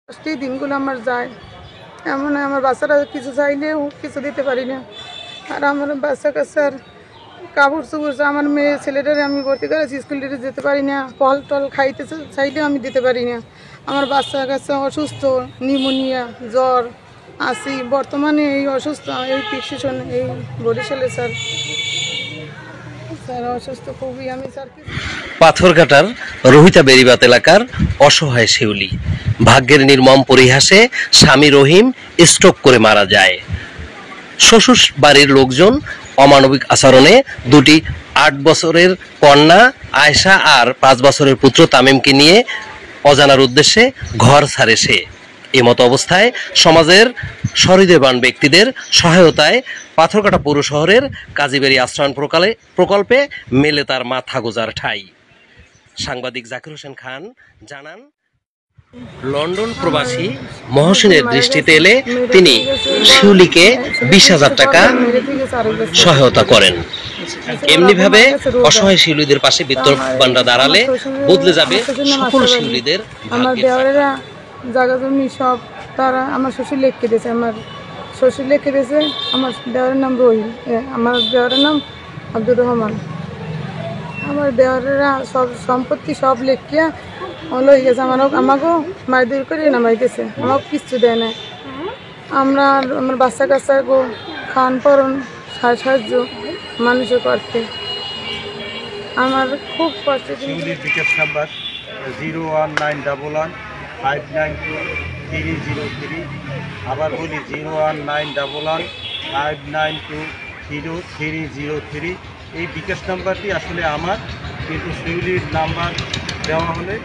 কষ্টেই দিনগুলো আমার যায়। এমন আমার বাচ্চারা কিছু চাইলেও কিছু দিতে পারি না। আর আমার বাচ্চা কাচ্চার কাপড় চোপড় আমার মেয়ে ছেলেটারে আমি ভর্তি করেছি, স্কুলে যেতে পারি না। ফল টল খাইতে চাইলেও আমি দিতে পারি না। আমার বাচ্চা কাচ্চা অসুস্থ, নিউমোনিয়া, জ্বর আছি বর্তমানে। এই অসুস্থ এই প্রেসক্রিপশন এই বরিশালে স্যার অসুস্থ খুবই আমি স্যার। পাথরঘাটার রোহিতা বেরিবাত এলাকার অসহায় শিউলি ভাগ্যের নির্মম পরিহাসে স্বামী রহিম স্ট্রোক করে মারা যায়। শ্বশুর বাড়ির লোকজন অমানবিক আচরণে দুটি 8 বছরের কন্যা আয়েশা আর 5 বছরের পুত্র তামিমকে নিয়ে অজানার উদ্দেশ্যে ঘর ছাড়ে সে। এমতো অবস্থায় সমাজের সহৃদয়বান ব্যক্তিদের সহায়তায় পাথরঘাটা পৌর শহরের কাজীবাড়ি আশ্রয়ণ প্রকল্পে মেলে তার মাথা গোজার ঠাঁই। সাংবাদিক জাকির হোসেন খান জানান, লন্ডন প্রবাসী মহসিনের দৃষ্টিতে এলে তিনি শিউলিকে 20,000 টাকা সহায়তা করেন। এমনিভাবে অসহায় শিউলিদের পাশে বিত্তবানরা দাঁড়ালে বদলে যাবে সকল শিউলিদের ভাগ্যের। জায়গা জমি সব তারা আমার শ্বশুর লিখে দিয়েছে। আমার শ্বশুর লিখে দিয়েছে। আমার দেওয়ারের নাম রহিম, আমার দেওয়ারের নাম আব্দুর রহমান। আমার দেওয়ারেরা সব সম্পত্তি সব লেখিয়া লই গেছে। আমাকেও মারধর করে নামাইতেছে, আমাকে কিচ্ছু দেয় না। আমরা আমার বাচ্চা কাচ্চাকে খান পরন সাহায্য মানুষের করতে আমার খুব কষ্ট। বিকাশ নাম্বার 01911592303। আবার বলি 01911592303। এই বিকাশ নাম্বারটি আসলে আমার, কিন্তু শিউলির নাম্বার দেওয়া হলে